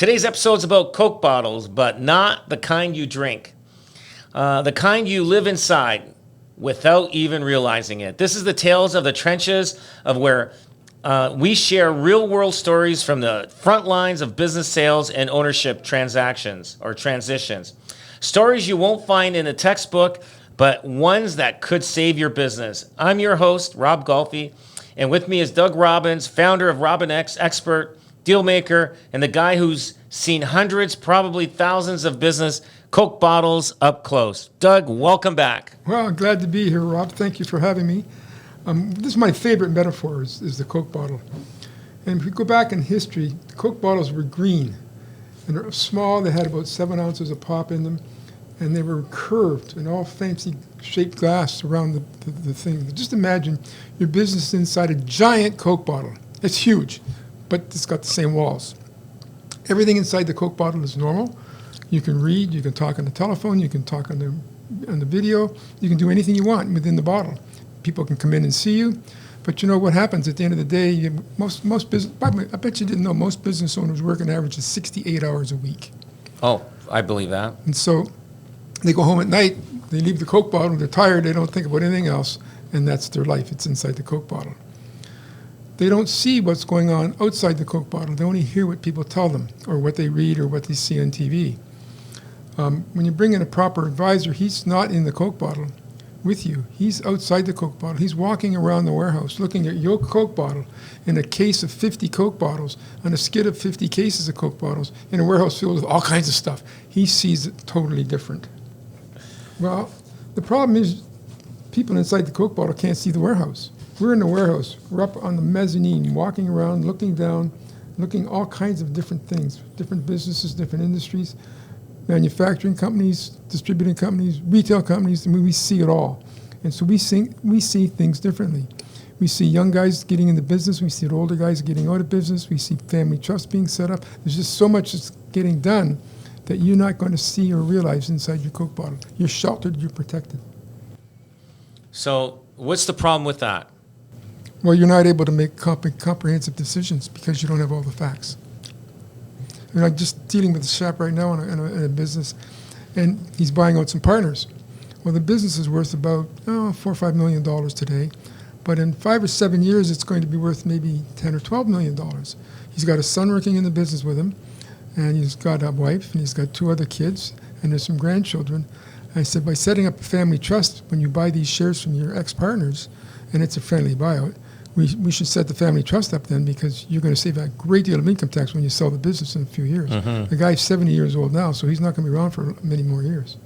Today's episode is about Coke bottles, but not the kind you drink. The kind you live inside without even realizing it. This is the tales of the trenches of where we share real-world stories from the front lines of business sales and ownership transactions or transitions. Stories you won't find in a textbook, but ones that could save your business. I'm your host, Rob Golfi, and with me is Doug Robbins, founder of Robbinex, expert, deal maker, and the guy who's seen hundreds, probably thousands of business Coke bottles up close. Doug, welcome back. Well, glad to be here, Rob. Thank you for having me. This is my favorite metaphor is the Coke bottle. And if we go back in history, the Coke bottles were green. And they're small. They had about 7 ounces of pop in them. And they were curved and all fancy shaped glass around the thing. Just imagine your business inside a giant Coke bottle. It's huge, but it's got the same walls. Everything inside the Coke bottle is normal. You can read, you can talk on the telephone, you can talk on the video, you can do anything you want within the bottle. People can come in and see you, but you know what happens at the end of the day? Most business, I bet you didn't know, most business owners work an average of 68 hours a week. Oh, I believe that. And so they go home at night, they leave the Coke bottle, they're tired, they don't think about anything else, and that's their life. It's inside the Coke bottle. They don't see what's going on outside the Coke bottle. They only hear what people tell them or what they read or what they see on TV. When you bring in a proper advisor, he's not in the Coke bottle with you. He's outside the Coke bottle. He's walking around the warehouse looking at your Coke bottle in a case of 50 Coke bottles, on a skid of 50 cases of Coke bottles, in a warehouse filled with all kinds of stuff. He sees it totally different. Well, the problem is people inside the Coke bottle can't see the warehouse. We're in the warehouse. We're up on the mezzanine, walking around, looking down, looking all kinds of different things, different businesses, different industries, manufacturing companies, distributing companies, retail companies. I mean, we see it all. And so we see things differently. We see young guys getting into business. We see older guys getting out of business. We see family trusts being set up. There's just so much that's getting done that you're not going to see or realize inside your Coke bottle. You're sheltered, you're protected. So what's the problem with that? Well, you're not able to make comprehensive decisions because you don't have all the facts. And I'm just dealing with a chap right now in a business, and he's buying out some partners. Well, the business is worth about $4 or $5 million today, but in 5 or 7 years, it's going to be worth maybe $10 or $12 million. He's got a son working in the business with him, and he's got a wife, and he's got 2 other kids, and there's some grandchildren. I said, by setting up a family trust, when you buy these shares from your ex-partners, and it's a friendly buyout, we should set the family trust up then, because you're going to save a great deal of income tax when you sell the business in a few years. The guy's 70 years old now, so he's not going to be around for many more years.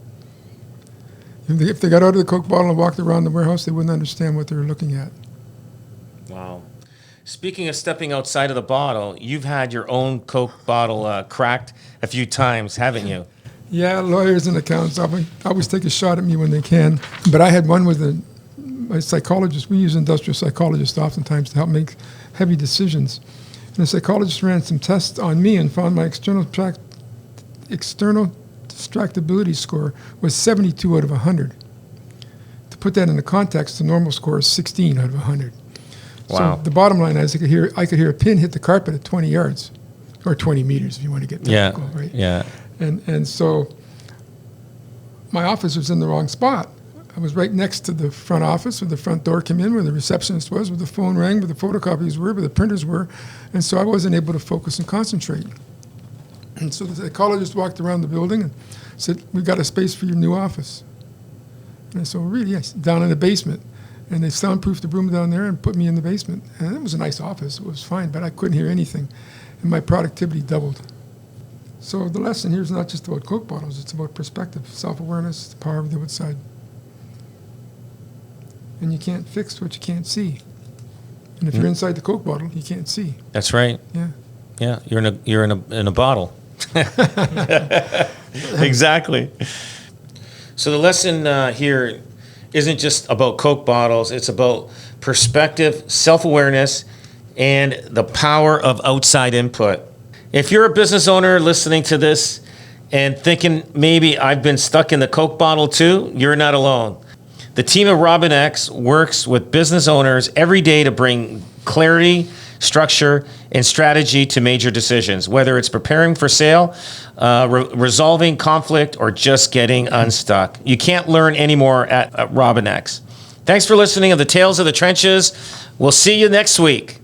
If they got out of the Coke bottle and walked around the warehouse, they wouldn't understand what they were looking at. Wow. Speaking of stepping outside of the bottle, you've had your own Coke bottle cracked a few times, haven't you? Yeah, lawyers and accountants always take a shot at me when they can. But I had one with a psychologist. We use industrial psychologists oftentimes to help make heavy decisions. And the psychologist ran some tests on me and found my external distractibility score was 72 out of 100. To put that into context, the normal score is 16 out of 100. Wow. So the bottom line is I could hear a pin hit the carpet at 20 yards, or 20 meters if you want to get technical, right? Yeah. And so my office was in the wrong spot. I was right next to the front office where the front door came in, where the receptionist was, where the phone rang, where the photocopies were, where the printers were. And so I wasn't able to focus and concentrate. And so the psychologist walked around the building and said, "We've got a space for your new office." And I said, "Well, really?" Yes, down in the basement. And they soundproofed the room down there and put me in the basement. And it was a nice office. It was fine, but I couldn't hear anything. And my productivity doubled. So the lesson here is not just about Coke bottles. It's about perspective, self-awareness, the power of the outside. And you can't fix what you can't see. And if you're inside the Coke bottle, you can't see. That's right. Yeah. Yeah, you're in a bottle. Exactly. So the lesson here isn't just about Coke bottles. It's about perspective, self-awareness, and the power of outside input. If you're a business owner listening to this and thinking maybe I've been stuck in the Coke bottle too, you're not alone. The team at Robbinex works with business owners every day to bring clarity structure, and strategy to major decisions, whether it's preparing for sale, resolving conflict, or just getting unstuck. You can't learn any more at Robbinex. Thanks for listening to the Tales of the Trenches. We'll see you next week.